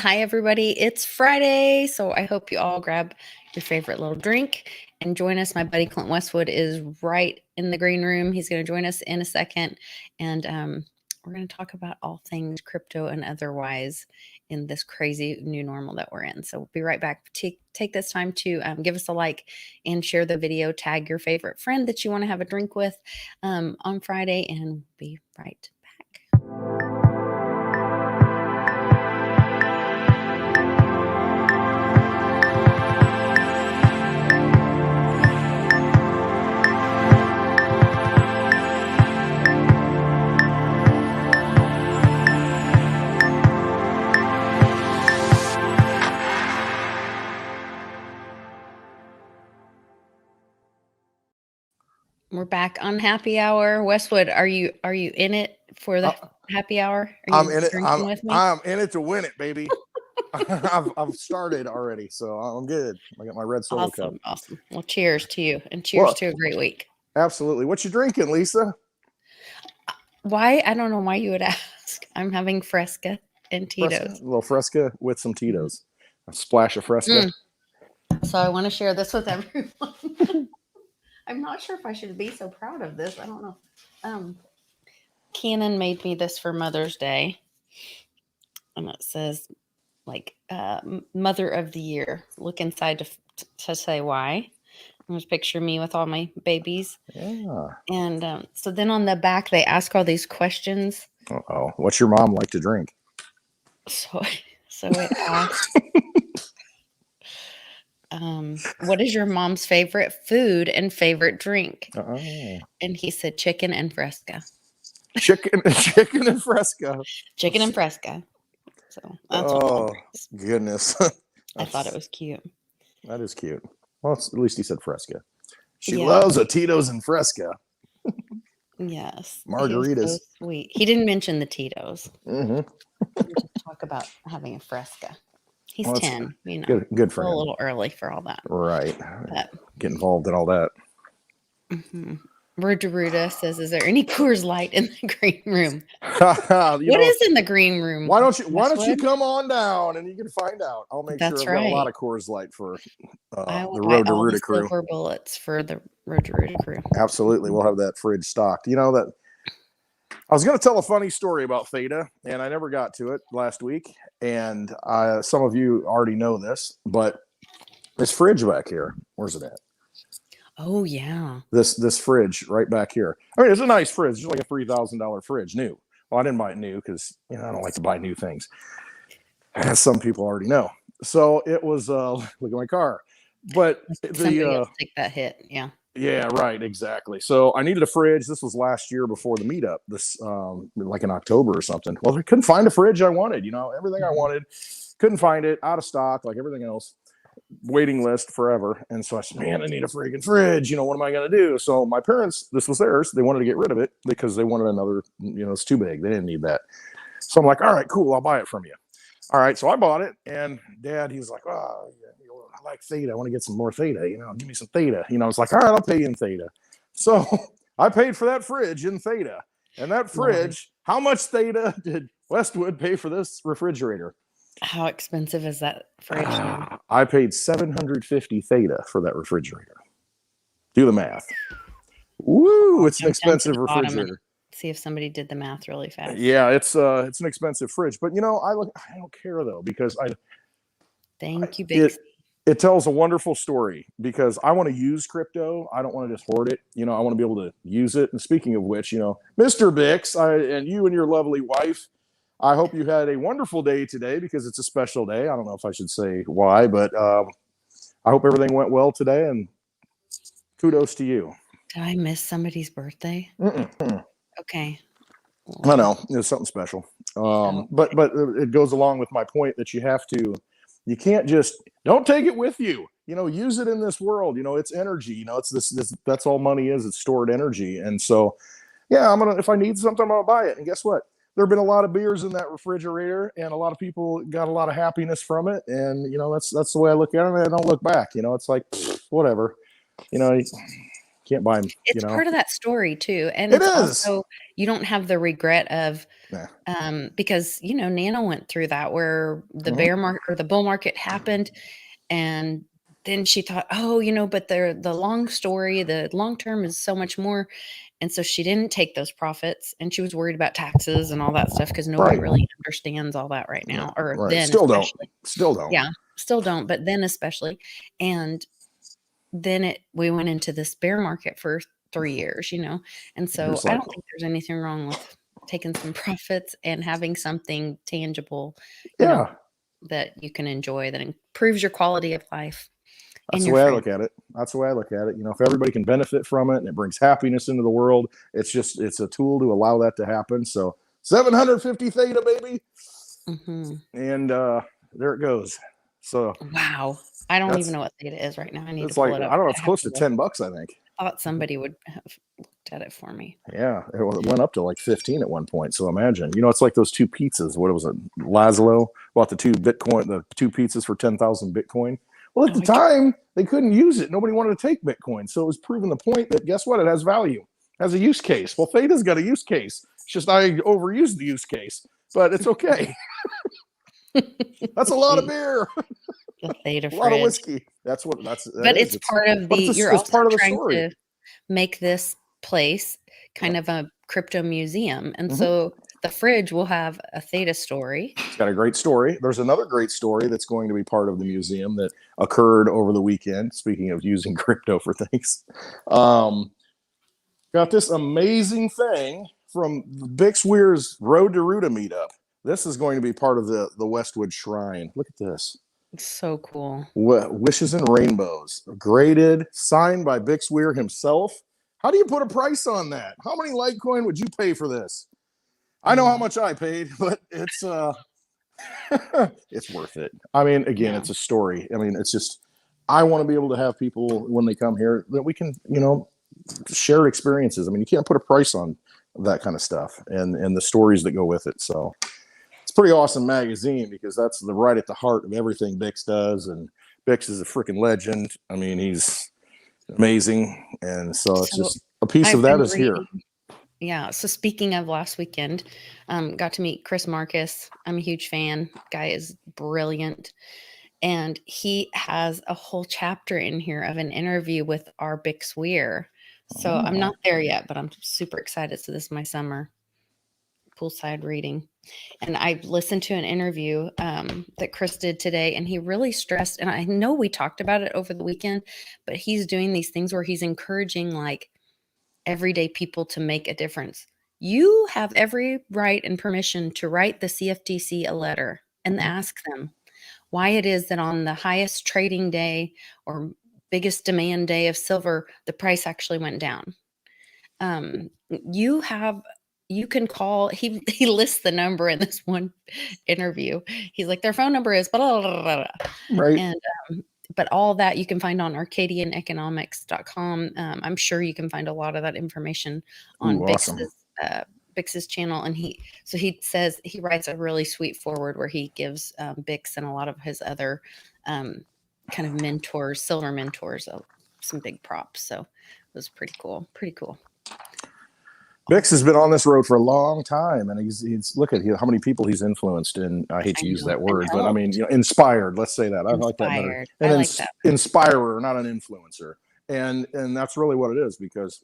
Hi, everybody. It's Friday, so I hope you all grab your favorite little drink and join us. My buddy Clint Westwood is right in the green room. He's going to join us in a second, and we're going to talk about all things crypto and otherwise in this crazy new normal that we're in. So we'll be right back. Take this time to give us a like and share the video. Tag your favorite friend that you want to have a drink with on Friday, and we'll be right back. We're back on happy hour. Westwood, are you in it for the happy hour? Are you drinking with me? I'm in it to win it, baby. I've started already, so I'm good. I got my red solo cup. Awesome. Well, cheers to you, and cheers to a great week. Absolutely. What you drinking, Lisa? Why? I don't know why you would ask. I'm having Fresca and Tito's. Fresca, a little Fresca with some Tito's. A splash of Fresca. So I want to share this with everyone. I'm not sure if I should be so proud of this. I don't know. Cannon made me this for Mother's Day. And it says, Mother of the Year. Look inside to say why. There's a picture of me with all my babies. Yeah. And so then on the back, they ask all these questions. Uh-oh. What's your mom like to drink? So it asks... what is your mom's favorite food and favorite drink? And he said chicken and Fresca. Chicken and Fresca. Chicken and Fresca. So that's goodness. I thought it was cute. That is cute. Well, at least he said Fresca. She loves a Tito's and Fresca. Yes. Margaritas. So sweet. He didn't mention the Tito's. Mm-hmm. Just talk about having a Fresca. He's 10, you know. Good for him. A little early for all that. Right. Get involved in all that. Mm-hmm. Ruda says, "Is there any Coors Light in the green room?" What is in the green room? Why don't you come on down and you can find out? I'll make sure I've got a lot of Coors Light for the Road to Ruda crew. Silver bullets for the Road to Ruda crew. Absolutely, we'll have that fridge stocked. You know that. I was going to tell a funny story about Theta, and I never got to it last week. And some of you already know this, but this fridge back here, where's it at? Oh, yeah. This fridge right back here. I mean, it's a nice fridge. It's like a $3,000 fridge, new. Well, I didn't buy it new because I don't like to buy new things, as some people already know. So it was look at my car, but take that hit, yeah. Yeah, right, exactly. So I needed a fridge. This was last year before the meetup, this like in October or something. Well, I couldn't find a fridge I wanted, everything I wanted. Couldn't find it, out of stock, like everything else. Waiting list forever. And so I said, man, I need a freaking fridge. What am I going to do? So my parents, this was theirs. They wanted to get rid of it because they wanted another, it's too big. They didn't need that. So I'm like, all right, cool. I'll buy it from you. All right. So I bought it. And Dad, he's like, oh, I like Theta. I want to get some more Theta. Give me some Theta. I was like, all right, I'll pay you in Theta. So I paid for that fridge in Theta. And that fridge, how much Theta did Westwood pay for this refrigerator? How expensive is that fridge now? I paid $750 Theta for that refrigerator. Do the math. Woo! It's an expensive refrigerator. See if somebody did the math really fast. Yeah, it's an expensive fridge, but I don't care though because Thank you, Big. It tells a wonderful story because I want to use crypto. I don't want to just hoard it. I want to be able to use it. And speaking of which, Mr. Bix, and you and your lovely wife. I hope you had a wonderful day today because it's a special day. I don't know if I should say why, but I hope everything went well today, and kudos to you. Did I miss somebody's birthday? Okay. I know. It's something special. But it goes along with my point that you can't just, don't take it with you. Use it in this world. It's energy. It's this that's all money is. It's stored energy. And so, yeah, if I need something, I'm going to buy it. And guess what? There have been a lot of beers in that refrigerator, and a lot of people got a lot of happiness from it. And, that's the way I look at it. I don't look back. It's like, whatever. can't buy them, It's part of that story too, and It it's is. also you don't have the regret of Nah. because Nana went through that where the Mhm. bear market or the bull market happened, and then she thought, oh, but the long story, the long term is so much more, and so she didn't take those profits, and she was worried about taxes and all that stuff because nobody Right. really understands all that right now, or Right. then Still don't. especially. Still don't. Yeah, still don't, but then especially, and then we went into this bear market for 3 years, and You're so just I like, don't think there's anything wrong with taking some profits and having something tangible, you know, yeah, that you can enjoy that improves your quality of life that's and the your way I friends. look at it. That's the way I look at it. If everybody can benefit from it and it brings happiness into the world, it's a tool to allow that to happen. So 750 theta, baby. Mhm. And there it goes. So Wow. I don't even that's know what theta is right now. I need to it's pull like, it up. I don't know, I it's have close to to look. $10, I think. I thought somebody would have looked at it for me. Yeah, it went up to like 15 at one point. So imagine, it's like those two pizzas. What was it? Laszlo bought the two pizzas for 10,000 Bitcoin. Well, at Oh, the time, they couldn't use it. Nobody wanted to take Bitcoin. So it was proving the point that guess what? It has value, has a use case. Well, Theta's got a use case. It's just I overused the use case, but it's okay. That's a lot of beer, the theta a lot of fridge. whiskey. That But is. it's part of But you're it's also part of the trying story. to make this place Yeah. kind of a crypto museum. And Mhm. so the fridge will have a theta story. It's got a great story. There's another great story that's going to be part of the museum that occurred over the weekend. Speaking of using crypto for things, got this amazing thing from Bix Weir's Road to Ruta meetup. This is going to be part of the Westwood Shrine. Look at this. It's so cool. Wishes and Rainbows, graded, signed by Bix Weir himself. How do you put a price on that? How many Litecoin would you pay for this? I know how much I paid, but it's it's worth it. I mean, again, Yeah. it's a story. I mean, it's just I want to be able to have people when they come here that we can, share experiences. I mean, you can't put a price on that kind of stuff and the stories that go with it. So it's a pretty awesome magazine because that's right at the heart of everything Bix does. And Bix is a freaking legend. I mean, he's amazing. And so it's So just a piece of I've that been is here. reading. Yeah. So speaking of last weekend, got to meet Chris Marcus. I'm a huge fan. Guy is brilliant. And he has a whole chapter in here of an interview with our Bix Weir. So I'm Oh, not there yet, but I'm super excited. So this is my summer poolside reading. And I listened to an interview that Chris did today, and he really stressed, and I know we talked about it over the weekend, but he's doing these things where he's encouraging like everyday people to make a difference. You have every right and permission to write the CFTC a letter and ask them why it is that on the highest trading day or biggest demand day of silver, the price actually went down. Um, you have you can call he lists the number in this one interview. He's like, their phone number is blah, blah, blah, blah, blah. right. And but all that you can find on arcadianeconomics.com. I'm sure you can find a lot of that information on Ooh, awesome. Bix's channel. And he says he writes a really sweet forward where he gives Bix and a lot of his other kind of mentors, silver mentors, some big props. So it was pretty cool. Pretty cool. Bix has been on this road for a long time, and he's look at how many people he's influenced. And I hate I to use know. that And word, but I mean, helped. inspired. Let's say that I like that better. Inspired. An I like that. inspirer, not an influencer, and that's really what it is because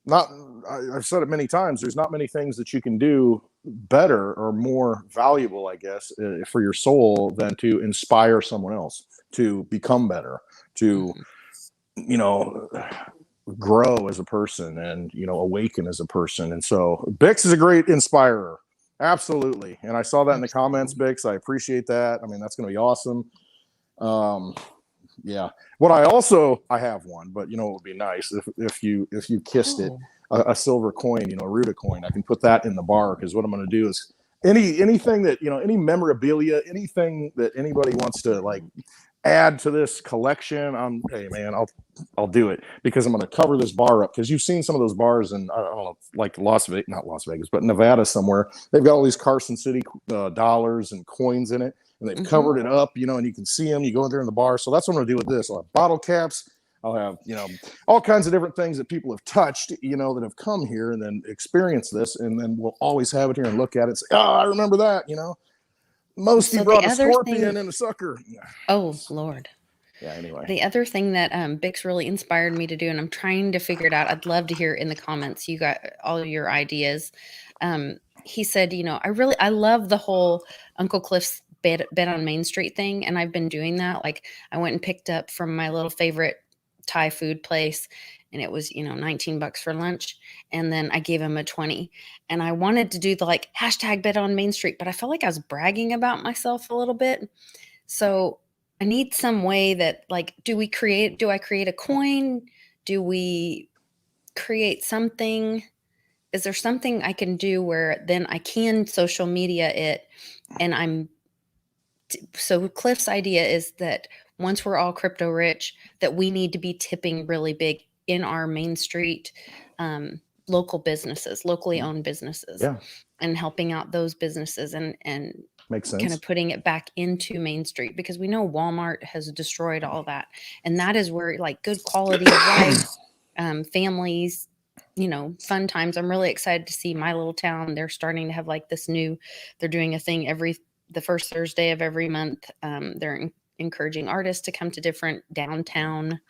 not I've said it many times. There's not many things that you can do better or more valuable, I guess, for your soul than to inspire someone else to become better, to Mhm. you know grow as a person and awaken as a person. And so Bix is a great inspirer, absolutely. And I saw that in the comments, Absolutely. Bix. I appreciate that. I mean, that's going to be awesome. um yeah, what I have one, but it would be nice if you kissed it, Oh, a silver coin, a Ruta coin. I can put that in the bar because what I'm going to do is anything that any memorabilia, anything that anybody wants to like add to this collection, hey man, I'll do it because I'm going to cover this bar up because you've seen some of those bars in I don't know, like not Las Vegas, but Nevada somewhere. They've got all these Carson City dollars and coins in it, and they've mhm. covered it up, and you can see them. You go in there in the bar. So that's what I'm going to do with this. I'll have bottle caps. I'll have, all kinds of different things that people have touched, that have come here and then experienced this. And then we'll always have it here and look at it and say, oh, I remember that, Mosty brought a scorpion and a sucker. Oh, Lord. Yeah, anyway. The other thing that Bix really inspired me to do, and I'm trying to figure it out. I'd love to hear in the comments. You got all your ideas. He said, I love the whole Uncle Cliff's bed on Main Street thing. And I've been doing that. Like I went and picked up from my little favorite Thai food place, and it was, $19 for lunch. And then I gave him a 20, and I wanted to do the hashtag bed on Main Street, but I felt like I was bragging about myself a little bit. So I need some way that do I create a coin? Do we create something? Is there something I can do where then I can social media it? And so Cliff's idea is that once we're all crypto rich, that we need to be tipping really big in our Main Street, local businesses, locally owned businesses, and helping out those businesses and makes sense. Kind of putting it back into Main Street, because we know Walmart has destroyed all that. And that is where good quality of life, families, fun times. I'm really excited to see my little town. They're starting to have they're doing a thing the first Thursday of every month. They're encouraging artists to come to different downtown,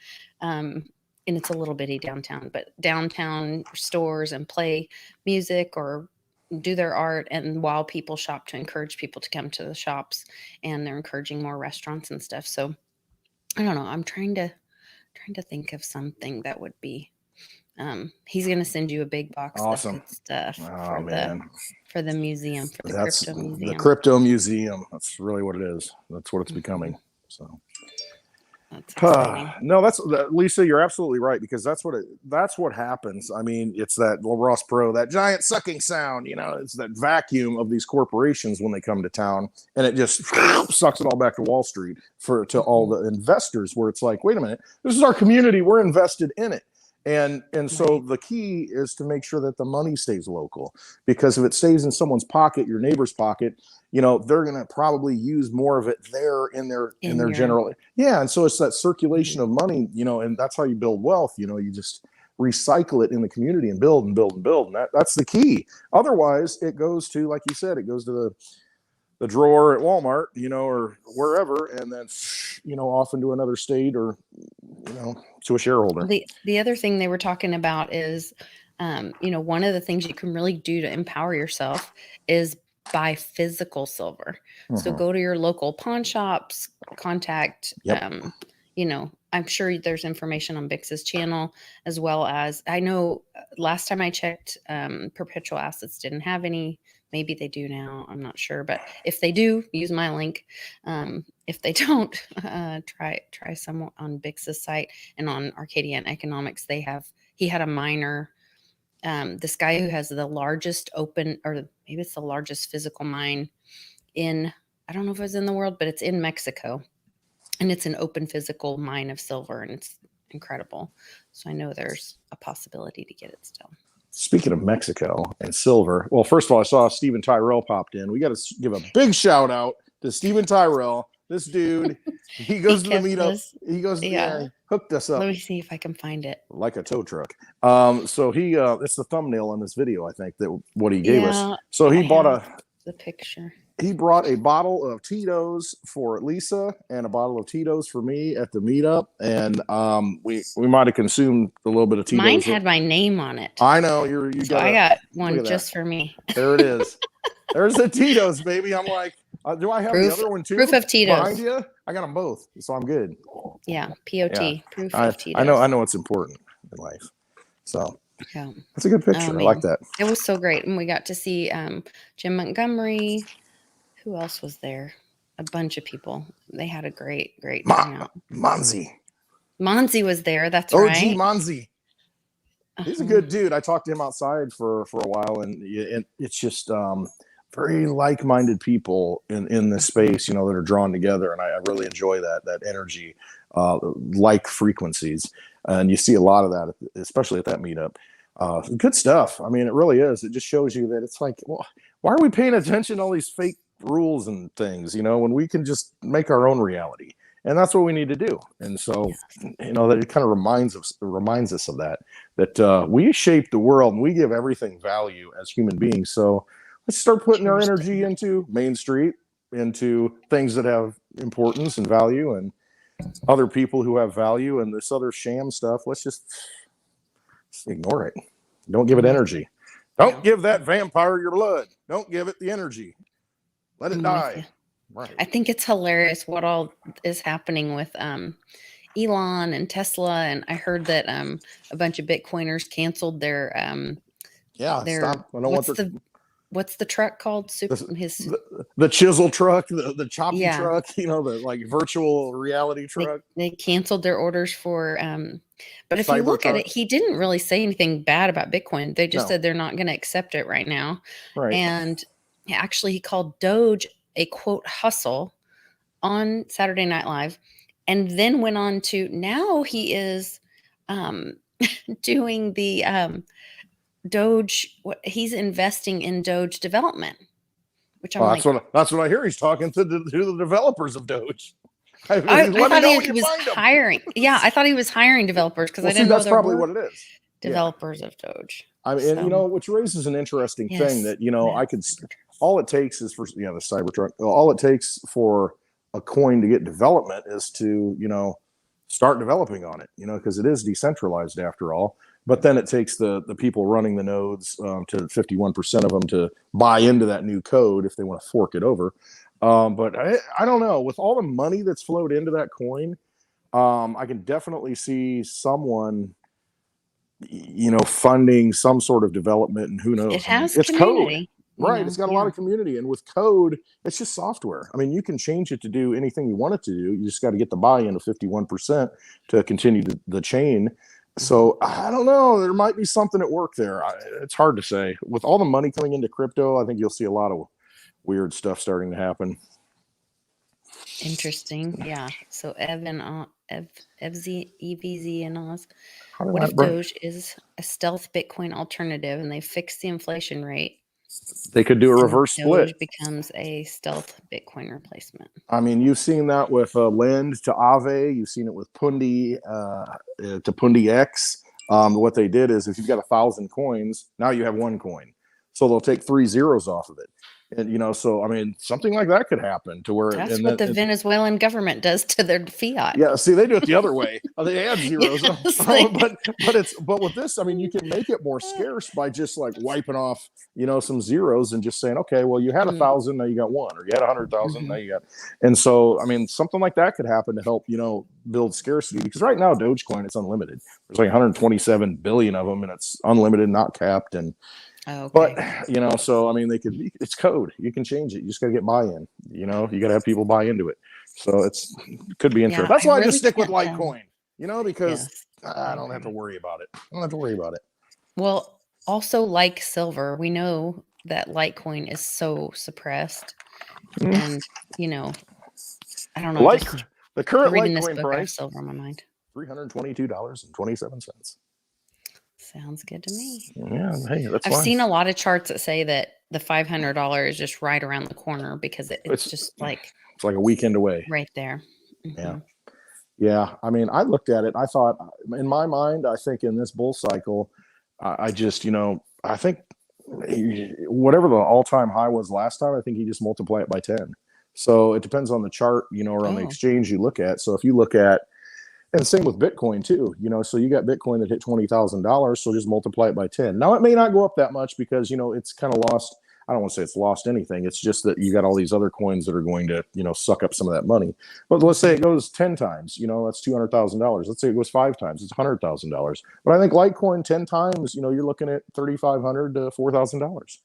and it's a little bitty downtown, but downtown stores and play music or do their art, and while people shop, to encourage people to come to the shops. And they're encouraging more restaurants and stuff. So I don't know. I'm trying to think of something that would be. He's going to send you a big box awesome. of good stuff for the museum, for the crypto museum. The crypto museum. That's really what it is. That's what it's becoming. So. No, Lisa, you're absolutely right, because that's what happens. I mean, it's that Ross Perot, that giant sucking sound, it's that vacuum of these corporations when they come to town, and it just sucks it all back to Wall Street to all the investors, where it's like, wait a minute, this is our community, we're invested in it. And so the key is to make sure that the money stays local, because if it stays in someone's pocket, your neighbor's pocket, they're going to probably use more of it there in their general. Yeah. And so it's that circulation of money, and that's how you build wealth. You just recycle it in the community and build and build and build. And that's the key. Otherwise it goes to, like you said, it goes to the drawer at Walmart, or wherever, and then, off into another state, or, to a shareholder. The other thing they were talking about is, one of the things you can really do to empower yourself is buy physical silver. So go to your local pawn shops, contact, I'm sure there's information on Bix's channel, as well as, I know last time I checked, Perpetual Assets didn't have any. Maybe they do now. I'm not sure. But if they do, use my link. If they don't, try some on Bix's site, and on Arcadian Economics. He had a miner. This guy who has the largest open, or maybe it's the largest physical mine I don't know if it's in the world, but it's in Mexico. And it's an open physical mine of silver, and it's incredible. So I know there's a possibility to get it still. Speaking of Mexico and silver, well, first of all, I saw Steven Tyrell popped in. We got to give a big shout out to Steven Tyrell. This dude, he goes to the meetup. He goes, hooked us up. Let me see if I can find it. Like a tow truck. So it's the thumbnail on this video, I think, that what he gave us. So he bought the picture. He brought a bottle of Tito's for Lisa and a bottle of Tito's for me at the meetup. And we might have consumed a little bit of Tito's. Mine had my name on it. I know. I got one just for me. There it is. There's the Tito's, baby. I'm like, do I have the other one too? Proof of Tito's. Behind you? I got them both, so I'm good. Yeah, POT. Yeah. Proof of Tito's. I know it's important in life. So that's a good picture. I like that. It was so great. And we got to see Jim Montgomery. Who else was there? A bunch of people. They had a great turnout. Monzi was there. That's OG right. OG Monzi. He's a good dude. I talked to him outside for a while, and it's just very like-minded people in this space, that are drawn together, and I really enjoy that energy, like frequencies, and you see a lot of that, especially at that meetup. Good stuff. I mean, it really is. It just shows you that it's like, well, why are we paying attention to all these fake rules and things, when we can just make our own reality And that's what we need to do. And so, that it kind of reminds us of that we shape the world and we give everything value as human beings. So let's start putting our energy into Main Street, into things that have importance and value, and other people who have value, and this other sham stuff. Let's just ignore it. Don't give it energy. Don't give that vampire your blood. Don't give it the energy. Let it die. Right. I think it's hilarious what all is happening with Elon and Tesla, and I heard that a bunch of Bitcoiners canceled their stop. I don't want what's the truck called? The chisel truck, the choppy truck, the virtual reality truck. They canceled their orders for but if you look at it, he didn't really say anything bad about Bitcoin. They just said they're not going to accept it right now. Right. And actually he called Doge a quote hustle on Saturday Night Live, and then went on to now he is doing the Doge. He's investing in Doge development, which I'm that's what I hear. He's talking to the developers of Doge. I thought he was hiring. Yeah, I thought he was hiring developers because I didn't know that's probably what it is. Developers of Doge. I mean, and which raises an interesting thing that I could. All it takes is for the Cybertruck. All it takes for a coin to get development is to start developing on it. Because it is decentralized after all. But then it takes the people running the nodes to 51% of them to buy into that new code if they want to fork it over. But I don't know. With all the money that's flowed into that coin, I can definitely see someone funding some sort of development, and who knows? It has it's community. Code. Right, it's got a lot of community, and with code, it's just software. I mean, you can change it to do anything you want it to do. You just got to get the buy-in of 51% to continue the chain. So I don't know. There might be something at work there. It's hard to say. With all the money coming into crypto, I think you'll see a lot of weird stuff starting to happen. Interesting, yeah. So EVZ and Oz. What if Doge is a stealth Bitcoin alternative, and they fix the inflation rate? They could do a reverse split. Doge becomes a stealth Bitcoin replacement. I mean, you've seen that with Lend to Aave. You've seen it with Pundi to Pundi X. What they did is, if you've got 1,000 coins, now you have one coin. So they'll take 3 zeros off of it. And, so, I mean, something like that could happen to where... That's what the Venezuelan government does to their fiat. Yeah, see, they do it the other way. They add zeros. Yes, but with this, I mean, you can make it more scarce by just wiping off, some zeros and just saying, okay, well, you had 1,000, now you got 1, or you had 100,000, now you got... And so, I mean, something like that could happen to help, build scarcity, because right now, Dogecoin, it's unlimited. There's 127 billion of them, and it's unlimited, not capped, and... Okay. But, so, I mean, it's code. You can change it. You just got to get buy-in. You got to have people buy into it. So it could be interesting. That's why I just stick with Litecoin, because I don't have to worry about it. Well, also like silver, we know that Litecoin is so suppressed. And, I don't know. The current Litecoin price, silver on my mind. $322.27. Sounds good to me. Yeah, hey, that's I've seen a lot of charts that say that the $500 is just right around the corner, because it's just it's like a weekend away. Right there. Mm-hmm. Yeah. I mean, I looked at it. I thought, in my mind, I think in this bull cycle, I just, I think whatever the all-time high was last time, I think you just multiply it by 10. So it depends on the chart, or on the exchange you look at. So if you look at, and same with Bitcoin too, so you got Bitcoin that hit $20,000, so just multiply it by 10. Now it may not go up that much because, it's kind of lost. I don't want to say it's lost anything. It's just that you got all these other coins that are going to, suck up some of that money. But let's say it goes 10 times, that's $200,000. Let's say it goes 5 times, it's $100,000. But I think Litecoin 10 times, you're looking at $3,500 to $4,000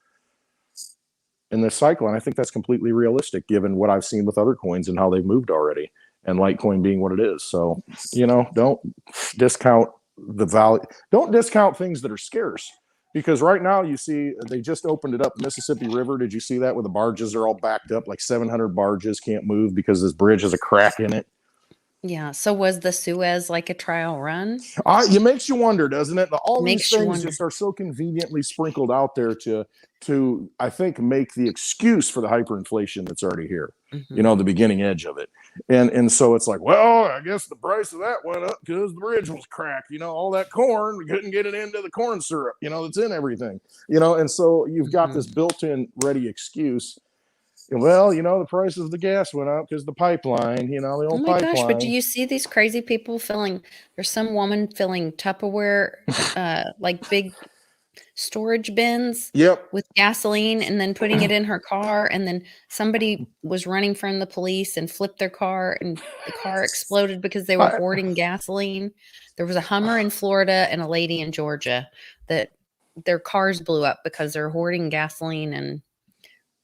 in this cycle. And I think that's completely realistic given what I've seen with other coins and how they've moved already. And Litecoin being what it is. So, don't discount the value. Don't discount things that are scarce, because right now you see they just opened it up. Mississippi River. Did you see that, where the barges are all backed up? Like 700 barges can't move because this bridge has a crack in it. Yeah. So was the Suez like a trial run? It makes you wonder, doesn't it? All these Makes you things wonder. just are so conveniently sprinkled out there to I think make the excuse for the hyperinflation that's already here. Hmm. The beginning edge of it, and so it's like, well, I guess the price of that went up because the bridge was cracked. All that corn, we couldn't get it into the corn syrup. That's in everything. And so you've got this built-in ready excuse. Well, the price of the gas went up because the pipeline, the Oh old my gosh, but do pipeline. you see these crazy people there's some woman filling Tupperware, like big storage bins Yep. with gasoline and then putting it in her car. And then somebody was running from the police and flipped their car and the car exploded because they were I, hoarding gasoline. There was a Hummer in Florida and a lady in Georgia that their cars blew up because they're hoarding gasoline and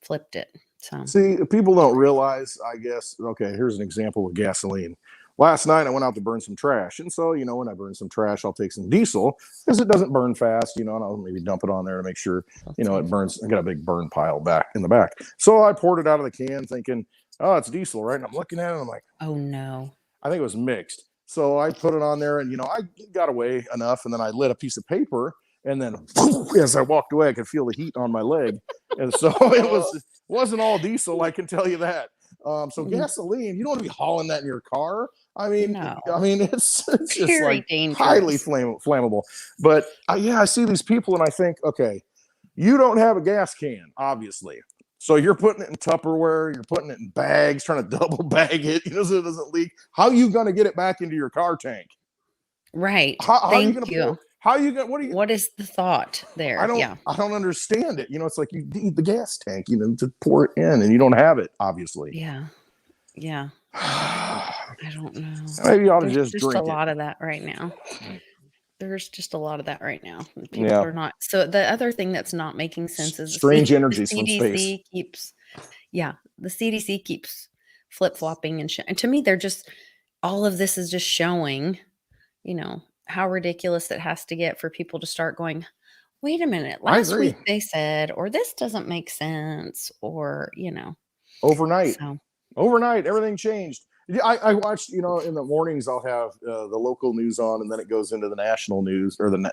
flipped it. So, See, people don't realize, I guess. Okay, here's an example of gasoline. Last night I went out to burn some trash. And so, when I burn some trash, I'll take some diesel because it doesn't burn fast, and I'll maybe dump it on there to make sure, it burns. I got a big burn pile back in the back. So I poured it out of the can thinking, oh, it's diesel, right? And I'm looking at it and I'm like, oh no. I think it was mixed. So I put it on there and, I got away enough. And then I lit a piece of paper. And then as I walked away, I could feel the heat on my leg. And so wasn't all diesel, I can tell you that. So gasoline, you don't want to be hauling that in your car. No. It's just Very like dangerous. highly flammable. But I see these people and I think, okay, you don't have a gas can, obviously. So you're putting it in Tupperware, you're putting it in bags, trying to double bag it, so it doesn't leak. How are you going to get it back into your car tank? Right. How are you Thank going to you. pour? How are you going? What is the thought there? I don't understand it. It's like you need the gas tank, to pour it in, and you don't have it, obviously. Yeah. I don't know. Maybe you ought to There's just drink a lot it. of that right now. There's just a lot of that right now. People Yeah. are not. So the other thing that's not making sense is Strange the energies from space. CDC keeps, the CDC keeps flip-flopping and shit. And to me, they're just, all of this is just showing, how ridiculous it has to get for people to start going, wait a minute, I last agree. week they said, or this doesn't make sense, or, Overnight, so. everything changed. I watched, in the mornings, I'll have the local news on, and then it goes into the national news or the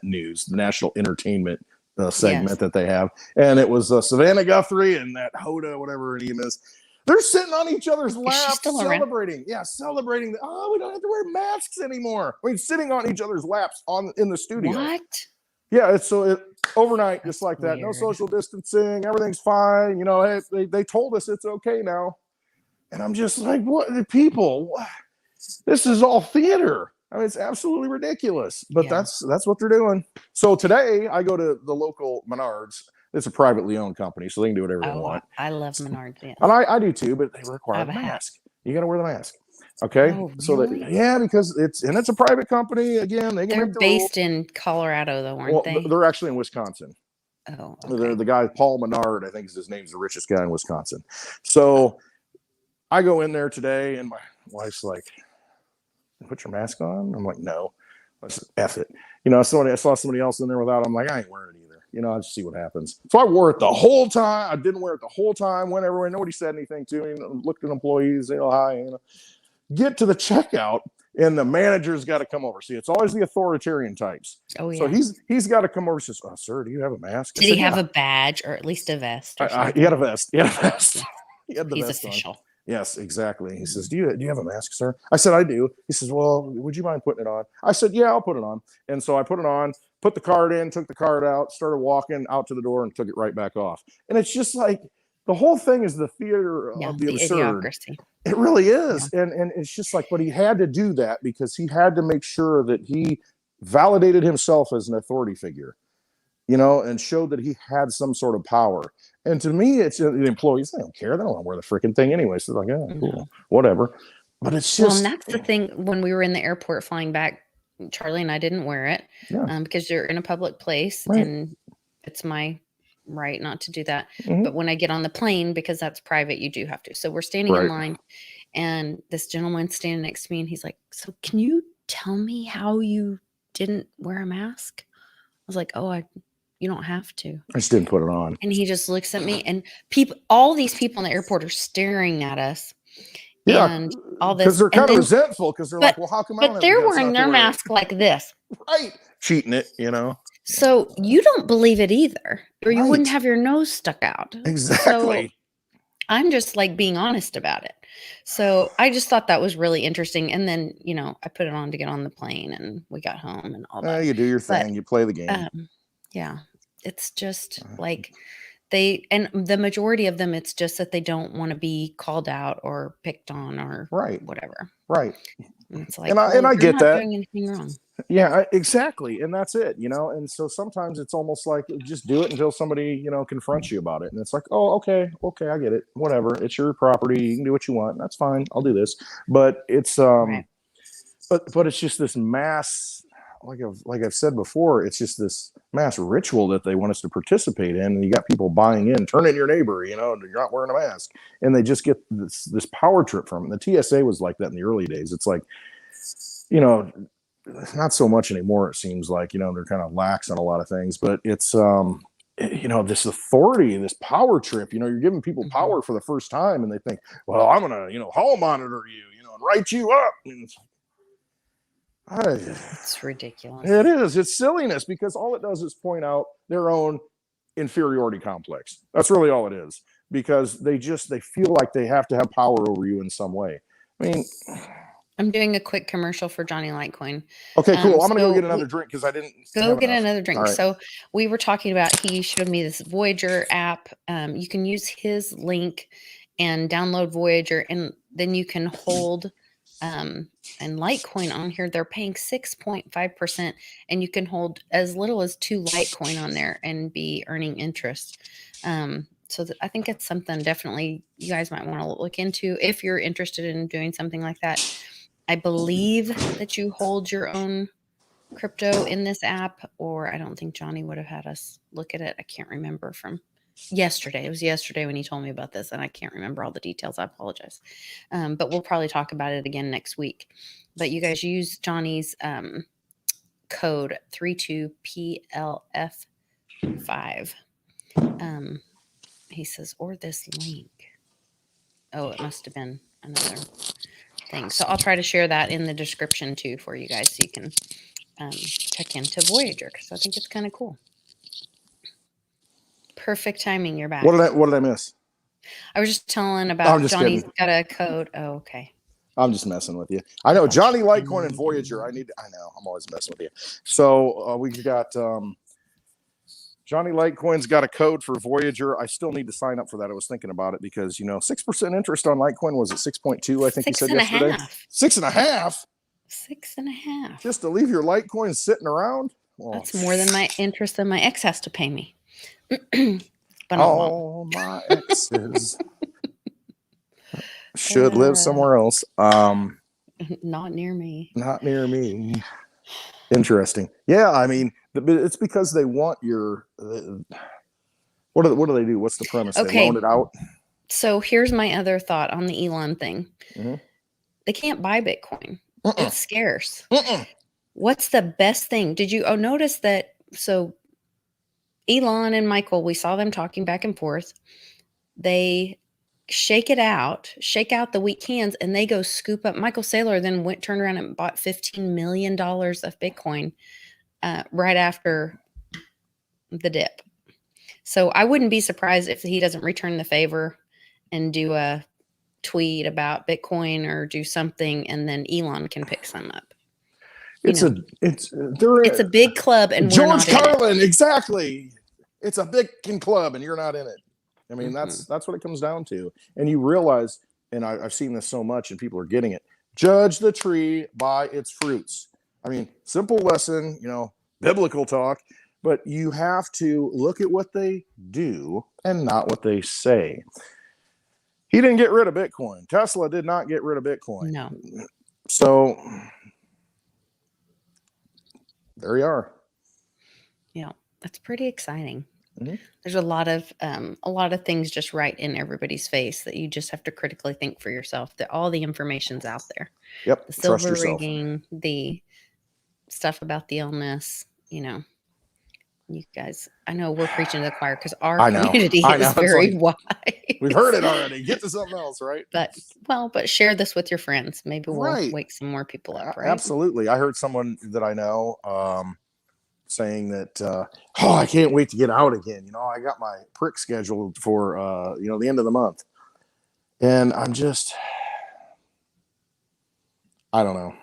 national entertainment segment Yes. that they have. And it was Savannah Guthrie and that Hoda, whatever her name is. They're sitting on each other's laps celebrating. Around? Yeah, celebrating. We don't have to wear masks anymore. Sitting on each other's laps in the studio. What? Yeah, it's overnight, That's just like weird. that. No social distancing. Everything's fine. Hey, they told us it's okay now. And I'm just like, what? The people, this is all theater. It's absolutely ridiculous. But that's what they're doing. So today I go to the local Menards. It's a privately owned company, so they can do whatever they want. I love Menards. Yes. And I do too, but they require a mask. You got to wear the mask. Okay. Oh, really? So because it's a private company. Again, they're based in Colorado, though, aren't they? They're actually in Wisconsin. Oh, okay. The guy Paul Menard, I think his name's the richest guy in Wisconsin. So I go in there today, and my wife's like, "Put your mask on." I'm like, "No." I said, "F it." I saw somebody else in there without. I'm like, "I ain't wearing it either." I'll just see what happens. So I wore it the whole time. I didn't wear it the whole time. Went everywhere. Nobody said anything to me. Looked at employees. Hi. Get to the checkout, and the manager's got to come over. See, it's always the authoritarian types. Oh, yeah. So he's got to come over. Says, "Sir, do you have a mask?" Did he have a badge or at least a vest? He had a vest. He had a vest. He had the vest official. On. Yes, exactly. He says, do you have a mask, sir? I said, I do. He says, well, would you mind putting it on? I said, yeah, I'll put it on. And so I put it on, put the card in, took the card out, started walking out to the door and took it right back off. And it's just like, the whole thing is the theater of the absurd. Idiocracy. It really is. Yeah. And it's just like, but he had to do that because he had to make sure that he validated himself as an authority figure, and showed that he had some sort of power. And to me, it's the employees, they don't care. They don't want to wear the freaking thing anyway. So they're like, cool, whatever. But it's just. Well, and that's the thing. When we were in the airport flying back, Charlie and I didn't wear it because you're in a public place and it's my right not to do that. Mm-hmm. But when I get on the plane, because that's private, you do have to. So we're standing in line and this gentleman's standing next to me and he's like, so can you tell me how you didn't wear a mask? I was like, you don't have to. I just didn't put it on. And he just looks at me and all these people in the airport are staring at us. Yeah, and all because this. they're And kind of then, resentful because they're like, well, how come I don't but have the they're guts wearing not to their wear it? mask like this. Right. Cheating it, you know? So you don't believe it either, or you wouldn't Right. have your nose stuck out. So Exactly. I'm just like being honest about it. So I just thought that was really interesting. And then, I put it on to get on the plane and we got home and all that. You do your But thing. You play the game. yeah, it's just like and the majority of them, it's just that they don't want to be called out or picked on or Right. whatever. Right. And it's like, And I you're get not that. doing anything wrong. Yeah, exactly. And that's it, And so sometimes it's almost like just do it until somebody, confronts you about it. And it's like, oh, okay, I get it. Whatever. It's your property. You can do what you want. That's fine. I'll do this. But it's Right. but it's just this mass, like I've said before, it's just this mass ritual that they want us to participate in. And you got people buying in, turn in your neighbor, you're not wearing a mask. And they just get this power trip from it. The TSA was like that in the early days. It's like, not so much anymore. It seems like, they're kind of lax on a lot of things, but it's, this authority, this power trip, you're giving people power for the first time and they think, well, I'm going to, hall monitor you, and write you up. And It's ridiculous. It is. It's silliness because all it does is point out their own inferiority complex. That's really all it is, because they feel like they have to have power over you in some way. I mean, I'm doing a quick commercial for Johnny Litecoin. Okay, cool. I'm going to go get another drink because I didn't go get another drink. Right. So we were talking about, he showed me this Voyager app. You can use his link and download Voyager, and then you can hold and Litecoin on here. They're paying 6.5%, and you can hold as little as 2 Litecoin on there and be earning interest. So I think it's something definitely you guys might want to look into if you're interested in doing something like that. I believe that you hold your own crypto in this app, or I don't think Johnny would have had us look at it. I can't remember from yesterday. It was yesterday when he told me about this, and I can't remember all the details. I apologize. But we'll probably talk about it again next week. But you guys use Johnny's code 32PLF5. He says, or this link. Oh, it must have been another thing. So I'll try to share that in the description too for you guys, so you can check into Voyager, because I think it's kind of cool. Perfect timing. You're back. What did I miss? I was just telling about Johnny's kidding. got a code. Oh, okay. I'm just messing with you. I know Johnny Litecoin and Voyager. I know. I'm always messing with you. So we got Johnny Litecoin's got a code for Voyager. I still need to sign up for that. I was thinking about it because 6% interest on Litecoin. Was it 6.2? I think you said yesterday. 6.5. 6.5. Just to leave your Litecoin sitting around. Well, that's more than my interest than my ex has to pay me. But all my exes should live somewhere else. Not near me. Not near me. Interesting. Yeah, I mean, it's because they want your. What do they do? What's the premise? Okay. They loan it out. So here's my other thought on the Elon thing. Mm-hmm. They can't buy Bitcoin. It's scarce. What's the best thing? Did you notice that? So Elon and Michael, we saw them talking back and forth. They shake out the weak cans, and they go scoop up. Michael Saylor then turned around and bought $15 million of Bitcoin right after the dip. So I wouldn't be surprised if he doesn't return the favor and do a tweet about Bitcoin or do something, and then Elon can pick some up. It's a big club, and George Carlin, exactly. It's a big club, and you're not in it. I mean, that's what it comes down to. And you realize, and I've seen this so much, and people are getting it. Judge the tree by its fruits. I mean, simple lesson, biblical talk, but you have to look at what they do and not what they say. He didn't get rid of Bitcoin. Tesla did not get rid of Bitcoin. No. So there you are. Yeah, that's pretty exciting. Mm-hmm. There's a lot of things just right in everybody's face that you just have to critically think for yourself. That all the information's out there. Yep. The silver rigging, the stuff about the illness, You guys, I know we're preaching to the choir because our I know. community I know. is It's very like, wide. we've heard it already. Get to something else, right? But share this with your friends. Maybe we'll Right. wake some more people up, right? Absolutely. I heard someone that I know saying that, oh, I can't wait to get out again. I got my prick scheduled for, the end of the month. And I'm just, I don't know.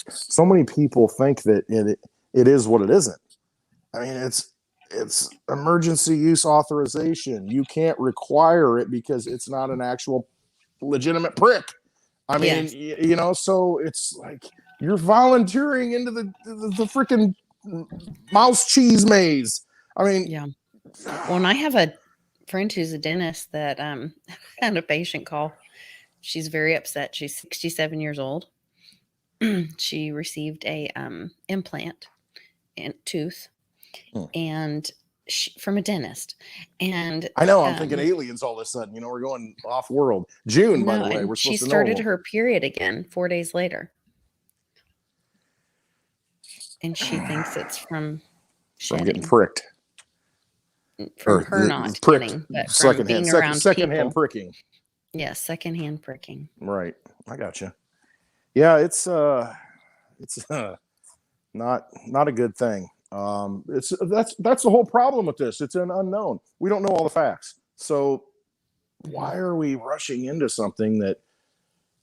So many people think that it is what it isn't. I mean, it's emergency use authorization. You can't require it because it's not an actual legitimate prick. I mean, Yes. so it's like you're volunteering into the freaking mouse cheese maze. I mean, Yeah. Well, and I have a friend who's a dentist that had a patient call. She's very upset. She's 67 years old. She received a implant and tooth and from a dentist. And I know I'm thinking aliens all of a sudden. We're going off world. June, by no, the way, and we're she supposed to started know. her period again 4 days later. And she thinks it's from From getting shedding. pricked. From her not pricked shedding, but from secondhand, being around secondhand people. pricking. Yes, secondhand pricking. Right. I gotcha. Yeah, it's not a good thing. That's the whole problem with this. It's an unknown. We don't know all the facts. So why are we rushing into something that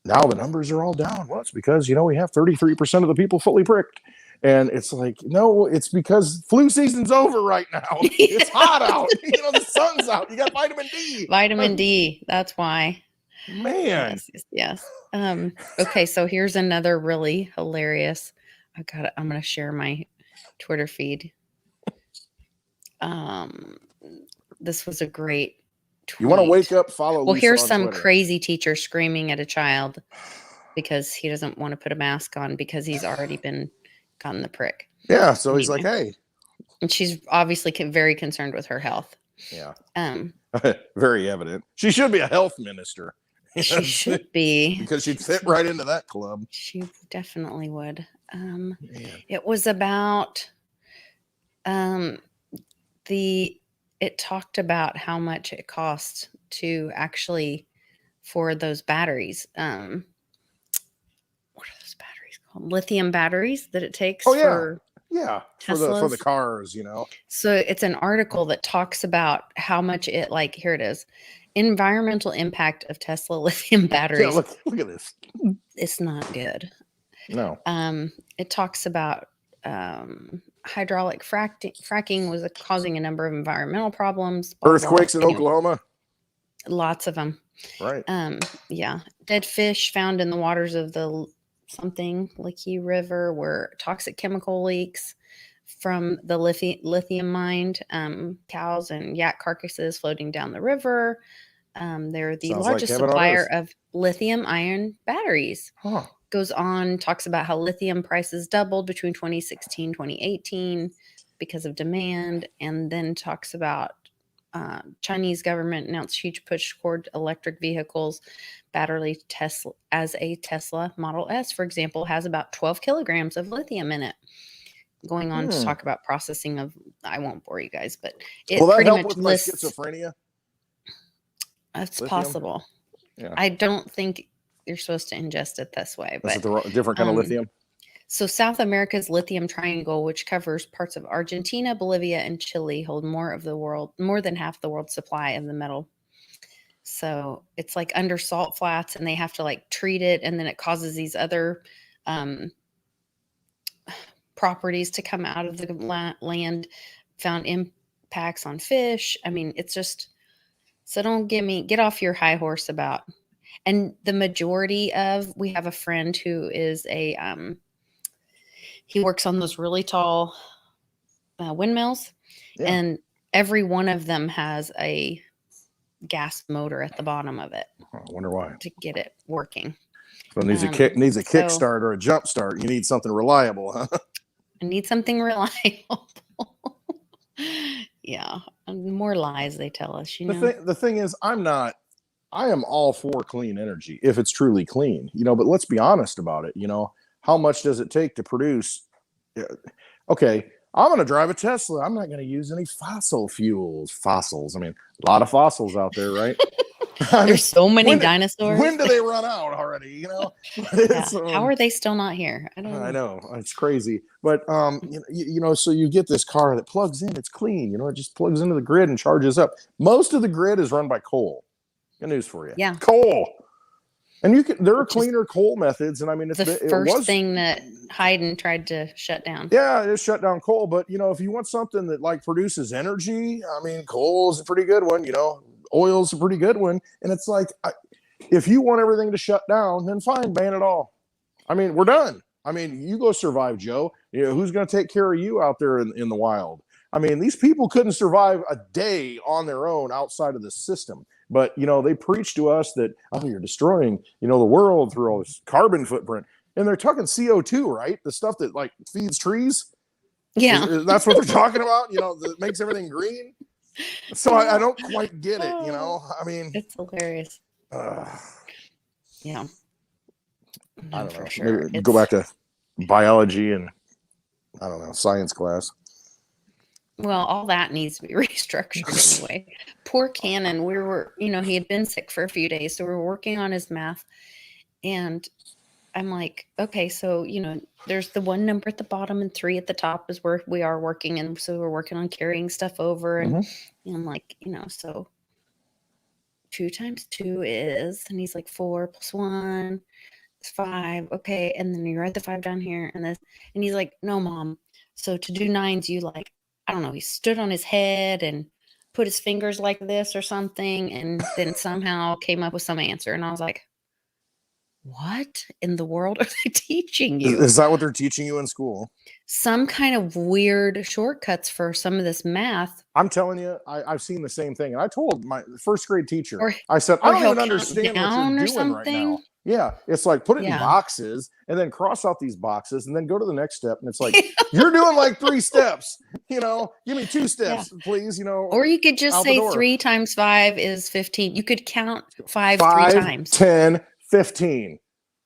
now the numbers are all down? Well, it's because we have 33% of the people fully pricked. And it's like, no, it's because flu season's over right now. It's hot out. The sun's out. You got vitamin D. Vitamin D. That's why. Man. Yes. Okay, so here's another really hilarious. I'm gonna share my Twitter feed. This was a great tweet. You want to wake up, follow Well, Lisa here's on some Twitter. crazy teacher screaming at a child because he doesn't want to put a mask on because he's already gotten the prick. Yeah, so he's like, hey. And she's obviously very concerned with her health. Yeah. Very evident. She should be a health minister. She should be. Because she'd fit right into that club. She definitely would. It was about it talked about how much it costs to actually for those batteries. What are those batteries called? Lithium batteries that it takes for for the cars, So it's an article that talks about how much it here it is. Environmental impact of Tesla lithium batteries. Yeah, look at this. It's not good. No. It talks about hydraulic fracking was causing a number of environmental problems. Earthquakes in Oklahoma. Lots of them. Right. Yeah. Dead fish found in the waters of the Licky River were toxic chemical leaks from the lithium mined cows and yak carcasses floating down the river. They're the largest supplier of lithium ion batteries. Goes on, talks about how lithium prices doubled between 2016 2018 because of demand, and then talks about Chinese government announced huge push toward electric vehicles. Battery Tesla Model S, for example, has about 12 kilograms of lithium in it. Going on to talk about processing of, I won't bore you guys, but it will that pretty help much with my schizophrenia? That's possible. Yeah. I don't think you're supposed to ingest it this way. But is it a different kind of lithium? So South America's lithium triangle, which covers parts of Argentina, Bolivia, and Chile, hold more than half the world's supply of the metal. So it's under salt flats, and they have to treat it, and then it causes these other properties to come out of the land, found impacts on fish. I mean, it's just, so don't get off your high horse about, and the majority we have a friend who is he works on those really tall windmills, and every one of them has a gas motor at the bottom of it. I wonder why. To get it working. So it needs a kickstart or a jump start. You need something reliable, huh? I need something reliable. Yeah. More lies they tell us, The thing is, I am all for clean energy if it's truly clean, but let's be honest about it. How much does it take to produce? Okay. I'm going to drive a Tesla. I'm not going to use any fossil fuels. Fossils. I mean, a lot of fossils out there, right? I mean, There's so many dinosaurs. when do they run out already? You know, Yeah. How are they still not here? I don't know. I know it's crazy, but you know, so you get this car that plugs in. It's clean. You know, it just plugs into the grid and charges up. Most of the grid is run by coal. Good news for you. Yeah, coal. And there are cleaner coal methods, and I mean, the first thing that Haydn tried to shut down. Yeah, it shut down coal, but you know, if you want something that like produces energy, I mean, coal is a pretty good one. You know, oil's a pretty good one, and it's like, if you want everything to shut down, then fine, ban it all. I mean, we're done. I mean, you go survive, Joe. You know, who's going to take care of you out there in the wild? I mean, these people couldn't survive a day on their own outside of the system. But, you know, they preach to us that, oh, you're destroying, you know, the world through all this carbon footprint. And they're talking CO2, right? The stuff that, like, feeds trees. Yeah. That's what they're talking about, you know, that makes everything green. So I don't quite get it, you know? I mean. It's hilarious. Yeah. I don't know. Sure. Maybe go back to biology and, I don't know, science class. Well, all that needs to be restructured anyway. Poor Cannon, you know, he had been sick for a few days, so we were working on his math. And I'm like, okay, so, you know, there's the one number at the bottom and 3 at the top is where we are working. And so we're working on carrying stuff over. And, I'm like, you know, so 2 times 2 is, and he's like 4 plus 1 is 5. Okay. And then you write the 5 down here and he's like, no, Mom. So to do 9s, you like, I don't know, he stood on his head and put his fingers like this or something, and then somehow came up with some answer. And I was like, what in the world are they teaching you? Is that what they're teaching you in school? Some kind of weird shortcuts for some of this math. I'm telling you, I've seen the same thing. And I told my first grade teacher, I said, I don't even understand what you're doing right now. Yeah, it's like put it in boxes and then cross out these boxes and then go to the next step. And it's like, you're doing like 3 steps, you know, give me 2 steps, please, you know. Or you could just say 3 times 5 is 15. You could count 5 3 times. 10, 15.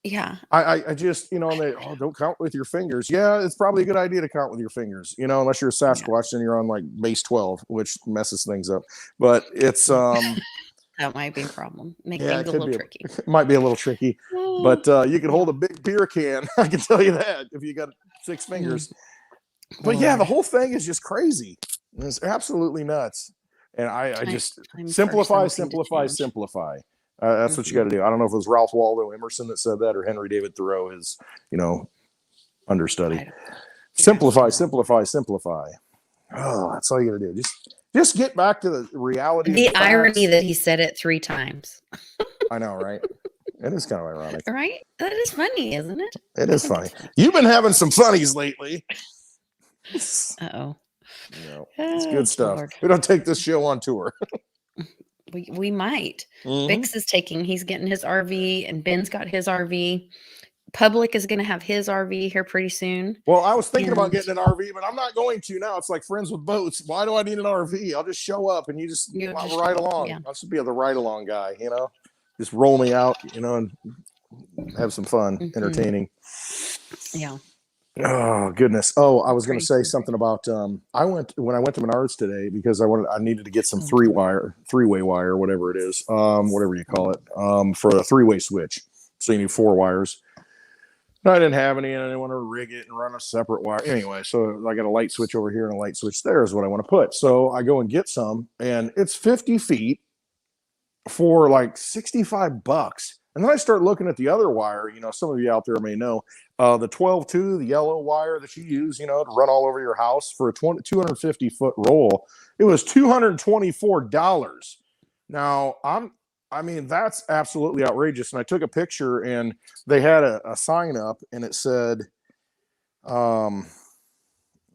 Yeah. I just, you know, don't count with your fingers. Yeah, it's probably a good idea to count with your fingers, you know, unless you're a Sasquatch and you're on like base 12, which messes things up. But it's that might be a problem. Make things a little tricky. It might be a little tricky, but you can hold a big beer can. I can tell you that if you got 6 fingers. But yeah, the whole thing is just crazy. It's absolutely nuts. And I just simplify. That's what you got to do. I don't know if it was Ralph Waldo Emerson that said that or Henry David Thoreau, his, you know, understudy. Simplify. Oh, that's all you got to do. Just get back to the reality. The irony that he said it 3 times. I know, right? It is kind of ironic. Right? That is funny, isn't it? It is funny. You've been having some funnies lately. Uh-oh. You know, it's good stuff. Lord. We don't take this show on tour. We might. Bix is he's getting his RV, and Ben's got his RV. Public is going to have his RV here pretty soon. Well, I was thinking about getting an RV, but I'm not going to now. It's like friends with boats. Why do I need an RV? I'll just show up and you just ride along. Yeah. I'll just be the ride along guy, you know, just roll me out, you know, and have some fun, entertaining. Yeah. Oh goodness. Oh, I was going to say something about, when I went to Menards today because I needed to get some 3-way wire, whatever it is, whatever you call it, for a 3-way switch. So you need 4 wires. I didn't have any, and I didn't want to rig it and run a separate wire. Anyway, so I got a light switch over here and a light switch there is what I want to put. So I go and get some, and it's 50 feet for like $65. And then I start looking at the other wire. You know, some of you out there may know the 12-2, the yellow wire that you use, you know, to run all over your house for a 250-foot roll. It was $224. Now, I mean, that's absolutely outrageous. And I took a picture and they had a sign up and it said, I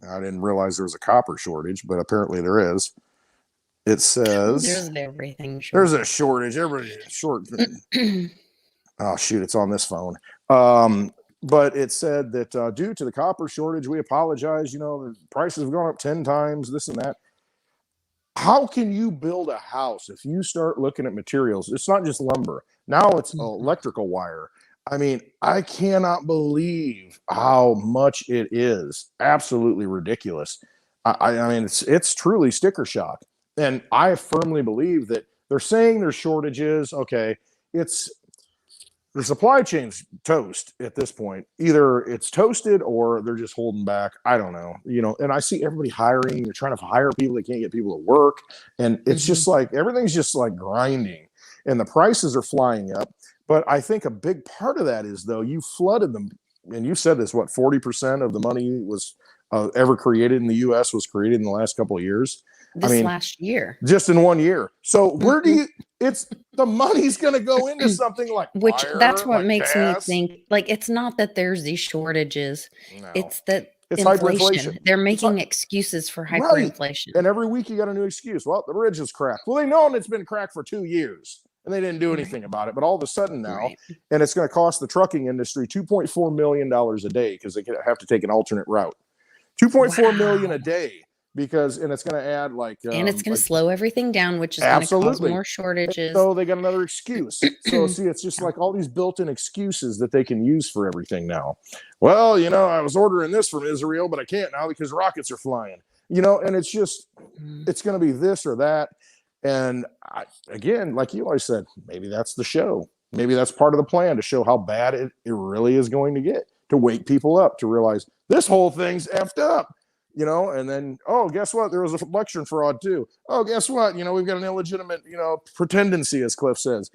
didn't realize there was a copper shortage, but apparently there is. It says there's everything. There's a shortage. Everybody's short. Oh, shoot. It's on this phone. But it said that due to the copper shortage, we apologize. You know, the prices have gone up 10 times, this and that. How can you build a house if you start looking at materials? It's not just lumber. Now it's electrical wire. I mean, I cannot believe how much it is. Absolutely ridiculous. I mean, it's truly sticker shock. And I firmly believe that they're saying there's shortages. Okay, it's the supply chain's toast at this point. Either it's toasted or they're just holding back. I don't know. And I see everybody hiring. They're trying to hire people. They can't get people to work. And it's Mm-hmm. just like everything's just like grinding and the prices are flying up. But I think a big part of that is, though, you flooded them. And you said this, what, 40% of the money was ever created in the US was created in the last couple of years. I This mean, last year. just in 1 year. So where do Mhm. you, it's the money's going to go into something like Which that's fire, what like makes me gas. think, like, it's not that there's these shortages, No, it's that it's hyperinflation. inflation. They're It's like, making excuses for right. hyperinflation. And every week you got a new excuse. Well, the bridge is cracked. Well, they know it's been cracked for 2 years and they didn't do Right. anything about it. But all of a sudden now, Right. and it's going to cost the trucking industry $2.4 million a day because they have to take an alternate route. 2.4 million a Wow. day and it's going to add And it's gonna slow everything down, which is gonna cause absolutely. more shortages. So they got another excuse. So see, it's just like all these built-in excuses that they can use for everything now. Well, I was ordering this from Israel, but I can't now because rockets are flying. And it's just, Mm. it's going to be this or that. And again, like you always said, maybe that's the show. Maybe that's part of the plan to show how bad it really is going to get, to wake people up to realize this whole thing's effed up. And then, oh, guess what? There was a election fraud too. Oh, guess what? We've got an illegitimate, pretendency, as Cliff says.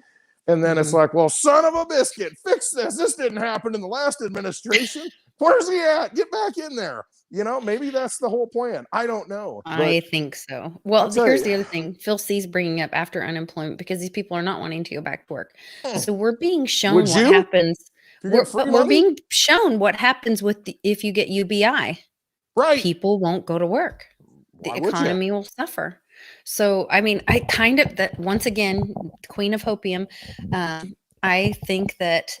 And then it's like, well, son of a biscuit, fix this. This didn't happen in the last administration. Where's he at? Get back in there. Maybe that's the whole plan. I don't know. I think so. Well, I'll tell here's you. the other thing. Phil C's bringing up after unemployment because these people are not wanting to go back to work. Hmm. So we're being shown Would what you? happens. If you get free But we're money? being shown what happens if you get UBI. Right. People won't go to work. The Why would you? economy will suffer. So, I mean, I kind of that once again, Queen of Hopium. I think that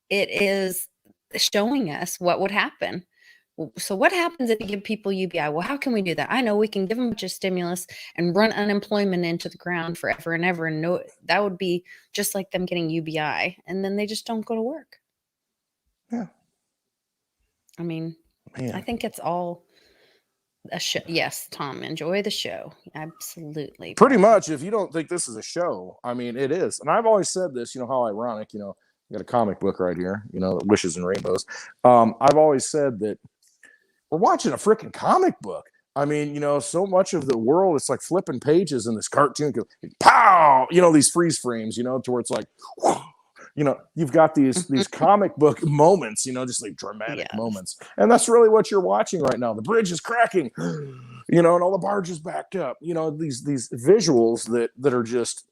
it is showing us what would happen. So, what happens if you give people UBI? Well, how can we do that? I know we can give them a bunch of stimulus and run unemployment into the ground forever and ever, and no, that would be just like them getting UBI, and then they just don't go to work. Yeah. I mean, Man. I think it's all a show. Yes, Tom, enjoy the show. Absolutely. Pretty much. If you don't think this is a show, I mean, it is. And I've always said this, how ironic, I got a comic book right here, Wishes and Rainbows. I've always said that we're watching a freaking comic book. I mean, so much of the world, it's like flipping pages in this cartoon. Pow! These freeze frames, to where it's like, whew, you've got these comic book moments, just like dramatic moments. And that's really what you're watching right now. The bridge is cracking, and all the barges backed up, these visuals that are just,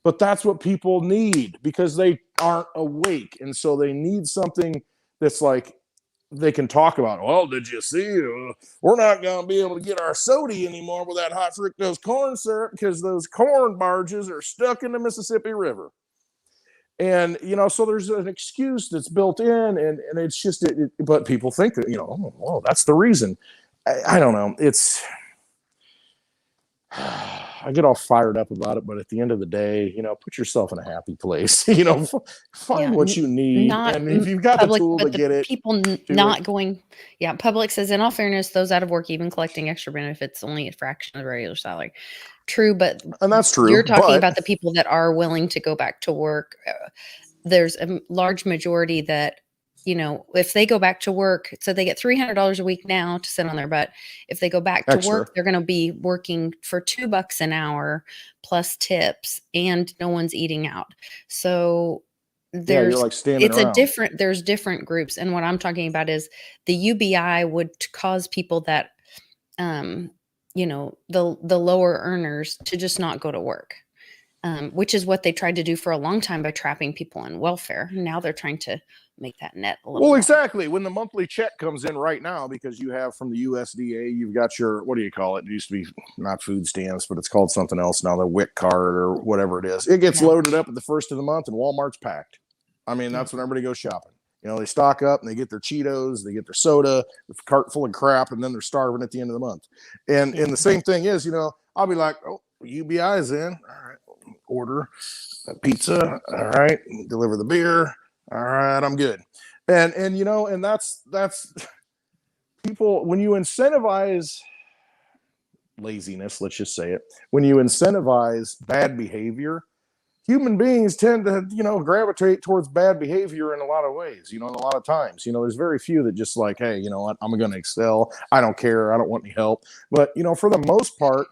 but that's what people need because they aren't awake. And so they need something that's like, they can talk about, well, did you see? We're not going to be able to get our soda anymore with that high fructose corn syrup because those corn barges are stuck in the Mississippi River. And, so there's an excuse that's built in and it's just, but people think that, oh, that's the reason. I don't know. I get all fired up about it, but at the end of the day, put yourself in a happy place, find what you need. And if you've got the tool to get it. People not going. Yeah. Public says, in all fairness, those out of work, even collecting extra benefits, only a fraction of the regular salary. True. And that's true. You're talking about the people that are willing to go back to work. There's a large majority that, if they go back to work, so they get $300 a week now to sit on their butt. If they go back to work, they're going to be working for $2 an hour plus tips, and no one's eating out. So there's, there's different groups. And what I'm talking about is the UBI would cause people that, the lower earners to just not go to work, which is what they tried to do for a long time by trapping people in welfare. Now they're trying to make that net a little more. Exactly. When the monthly check comes in right now, because you have from the USDA, you've got your, what do you call it? It used to be not food stamps, but it's called something else now, the WIC card or whatever it is. It gets loaded up at the first of the month and Walmart's packed. I mean, that's when everybody goes shopping. They stock up and they get their Cheetos, they get their soda, a cart full of crap, and then they're starving at the end of the month. And the same thing is, I'll be like, oh, UBI's in. All right, order a pizza. All right, deliver the beer. All right, I'm good. And you know, and that's people, when you incentivize laziness, let's just say it, when you incentivize bad behavior, human beings tend to, you know, gravitate towards bad behavior in a lot of ways, you know, and a lot of times, you know, there's very few that just like, hey, you know what, I'm going to excel. I don't care. I don't want any help. But, you know, for the most part,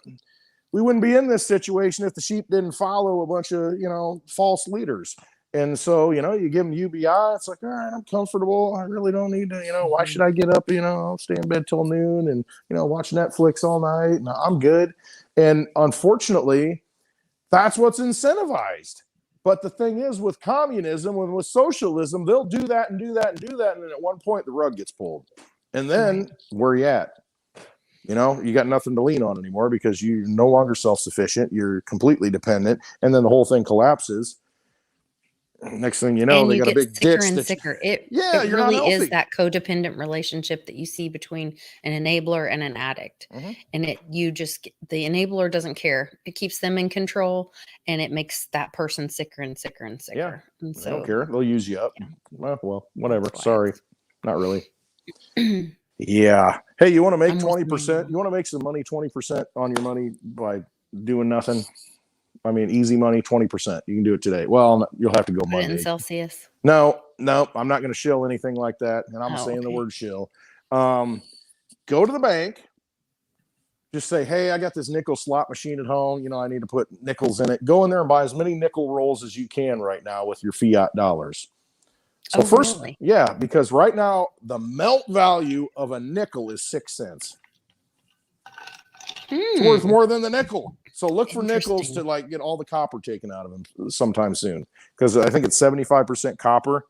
we wouldn't be in this situation if the sheep didn't follow a bunch of, you know, false leaders. And so, you know, you give them UBI, it's like, all right, I'm comfortable. I really don't need to, you know, why should I get up, you know, I'll stay in bed till noon and, you know, watch Netflix all night and I'm good. And unfortunately, that's what's incentivized. But the thing is, with communism and with socialism, they'll do that and do that and do that. And then at one point, the rug gets pulled. And then where are you at? You know, you got nothing to lean on anymore because you're no longer self-sufficient. You're completely dependent. And then the whole thing collapses. Next thing you know, and they you got a get big sicker ditch. and sicker. It you're really not is healthy. that codependent relationship that you see between an enabler and an addict. And the enabler doesn't care. It keeps them in control, and it makes that person sicker and sicker and sicker. Yeah, and they don't care. They'll use you up. Yeah. Well, whatever. Sorry, not really. Yeah. Hey, you want to make 20%? You want to make some money, 20% on your money by doing nothing? I mean, easy money, 20%. You can do it today. Well, you'll have to go Monday. In Celsius? No, I'm not going to shill anything like that. And I'm saying the word shill. Go to the bank. Just say, hey, I got this nickel slot machine at home. You know, I need to put nickels in it. Go in there and buy as many nickel rolls as you can right now with your fiat dollars. So first, really? Yeah, because right now the melt value of a nickel is 6 cents. It's worth more than the nickel. So look for nickels to like get all the copper taken out of them sometime soon, because I think it's 75% copper,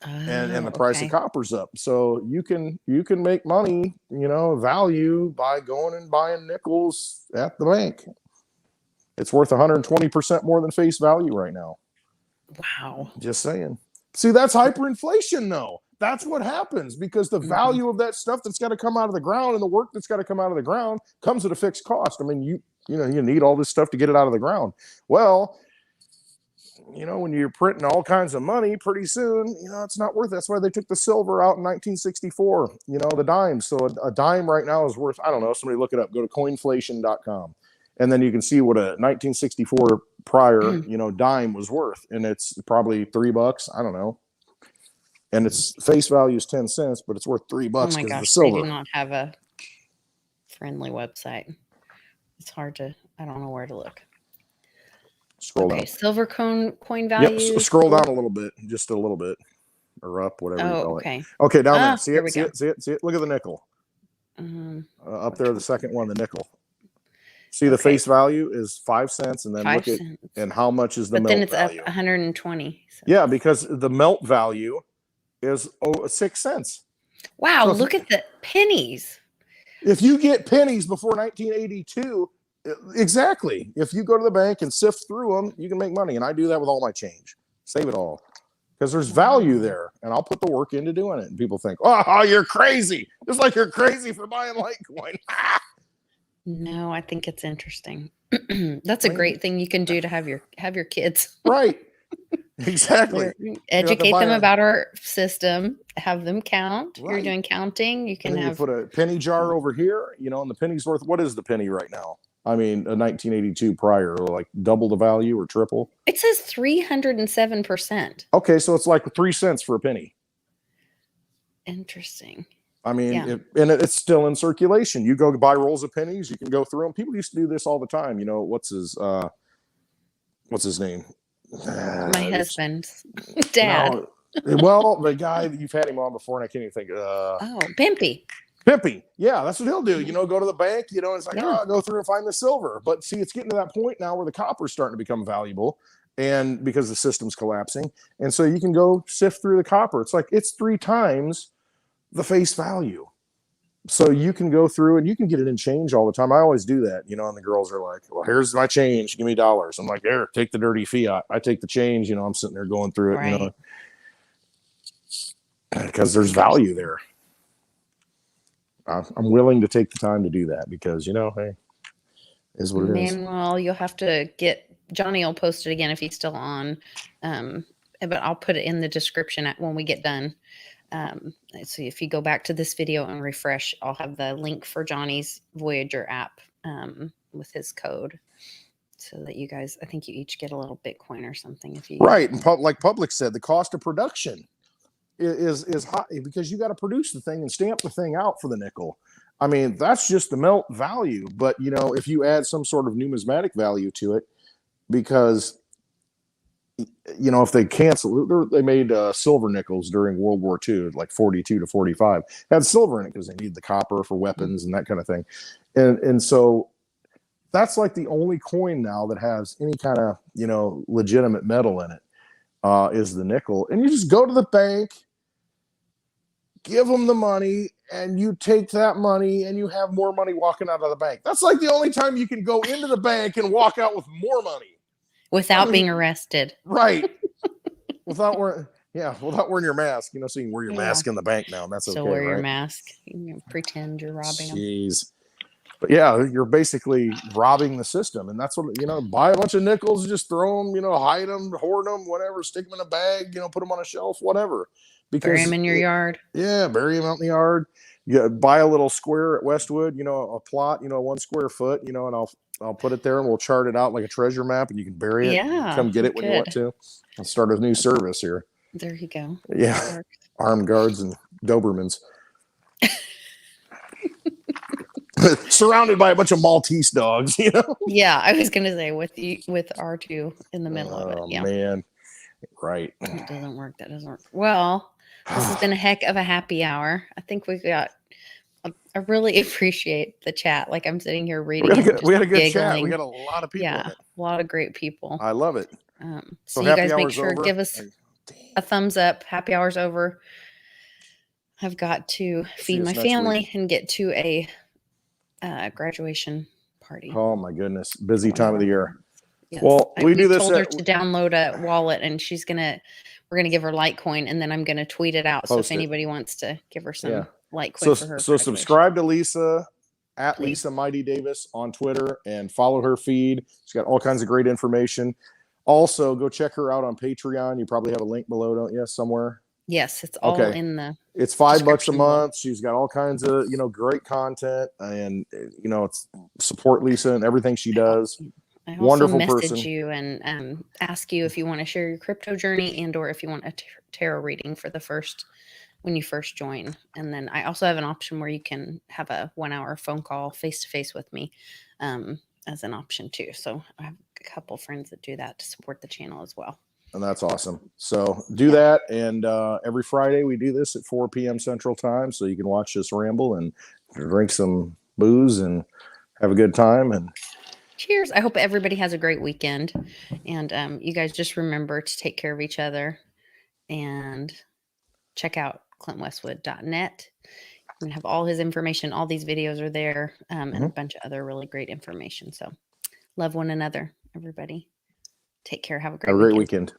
and the price of copper's up. So you can make money, you know, value by going and buying nickels at the bank. It's worth 120% more than face value right now. Wow. Just saying. See, that's hyperinflation, though. That's what happens because the value of that stuff that's got to come out of the ground and the work that's got to come out of the ground comes at a fixed cost. I mean, you need all this stuff to get it out of the ground. Well, you know, when you're printing all kinds of money, pretty soon, you know, it's not worth it. That's why they took the silver out in 1964, you know, the dimes. So a dime right now is worth, I don't know, somebody look it up. Go to coinflation.com. And then you can see what a 1964 prior, you know, dime was worth. And it's probably $3. I don't know. And its face value is 10 cents, but it's worth $3 because of the silver. They do not have a friendly website. It's hard to, I don't know where to look. Scroll down. Silver coin value. Yep, scroll down a little bit, just a little bit, or up, whatever you call it. Okay, down there. See it? Look at the nickel. Up there, the second one, the nickel. See, the face value is 5 cents, and then look at and how much is the melt value. But then it's up 120 cents. Yeah, because the melt value is 6 cents. Wow, so look at the pennies. If you get pennies before 1982, exactly. If you go to the bank and sift through them, you can make money. And I do that with all my change. Save it all. Because there's value there. And I'll put the work into doing it. And people think, oh, you're crazy. Just like you're crazy for buying Litecoin. No, I think it's interesting. That's a great thing you can do to have your kids. Right. Exactly. Educate them about our system. Have them count. Right. You're doing counting. You can put a penny jar over here, you know, and the penny's worth. What is the penny right now? I mean, a 1982 prior, like double the value or triple. It says 307%. Okay, so it's like 3 cents for a penny. Interesting. I mean, it's still in circulation. You go buy rolls of pennies, you can go through them. People used to do this all the time. You know, what's his name? My husband's dad. No, well, the guy that you've had him on before, and I can't even think. Pimpy. Pimpy. Yeah, that's what he'll do. You know, go to the bank, you know, it's like, go through and find the silver. But see, it's getting to that point now where the copper's starting to become valuable, and because the system's collapsing. And so you can go sift through the copper. It's like it's 3 times the face value. So you can go through and you can get it in change all the time. I always do that, you know, and the girls are like, well, here's my change. Give me dollars. I'm like, here, take the dirty fiat. I take the change. You know, I'm sitting there going through it, you know, because there's value there. I'm willing to take the time to do that because, you know, hey, is what it is. Manuel, you'll have to get Johnny will post it again if he's still on. but I'll put it in the description when we get done. So if you go back to this video and refresh, I'll have the link for Johnny's Voyager app with his code, so that you guys, I think you each get a little Bitcoin or something if you right. And like Public said, the cost of production is high because you got to produce the thing and stamp the thing out for the nickel. I mean, that's just the melt value. But you know, if you add some sort of numismatic value to it, because you know, if they cancel, they made silver nickels during World War II, like 42 to 45, had silver in it because they need the copper for weapons and that kind of thing. And so that's like the only coin now that has any kind of, you know, legitimate metal in it, is the nickel. And you just go to the bank, give them the money, and you take that money and you have more money walking out of the bank. That's like the only time you can go into the bank and walk out with more money. without being arrested. Right. without wearing your mask, you know, so you can wear your mask in the bank now. And that's okay. So wear your right? mask. You can pretend you're robbing them. Jeez. But yeah, you're basically robbing the system. And that's what, you know, buy a bunch of nickels, just throw them, you know, hide them, hoard them, whatever, stick them in a bag, you know, put them on a shelf, whatever. Because bury them in your yard. Yeah, bury them out in the yard. You buy a little square at Westwood, you know, a plot, you know, 1 square foot, you know, and I'll put it there and we'll chart it out like a treasure map and you can bury it. Yeah. Come get it when you want to. I'll start a new service here. There you go. Yeah. Armed guards and Dobermans. Surrounded by a bunch of Maltese dogs, you know? Yeah, I was gonna say with R2 in the middle of it. Yeah. Oh man. Right. That doesn't work. Well, this has been a heck of a happy hour. I think we got I really appreciate the chat. Like I'm sitting here reading. We had a good chat. We got a lot of people. Yeah, a lot of great people. I love it. So you guys make sure give us a thumbs up. Happy hour's over. I've got to feed my family and get to a graduation party. Oh my goodness, busy time of the year. Yes. Well, we do this. Told her to download a wallet, and we're gonna give her Litecoin, and then I'm gonna tweet it out. So if anybody wants to give her some Litecoin for her. So subscribe to Lisa at Lisa Mighty Davis on Twitter and follow her feed. She's got all kinds of great information. Also, go check her out on Patreon. You probably have a link below, don't you? Somewhere. Yes, it's all in the. It's $5 a month. She's got all kinds of, you know, great content, and you know, it's support Lisa and everything she does. I also message you and ask you if you want to share your crypto journey and/or if you want a tarot reading for when you first join. And then I also have an option where you can have a 1-hour phone call face-to-face with me as an option too. So I have a couple friends that do that to support the channel as well. And that's awesome. So do that. And every Friday we do this at 4 p.m. Central Time. So you can watch us ramble and drink some booze and have a good time. And cheers. I hope everybody has a great weekend. And you guys just remember to take care of each other and check out clintwestwood.net. You can have all his information. All these videos are there and a bunch of other really great information. So love one another, everybody. Take care. Have a great weekend.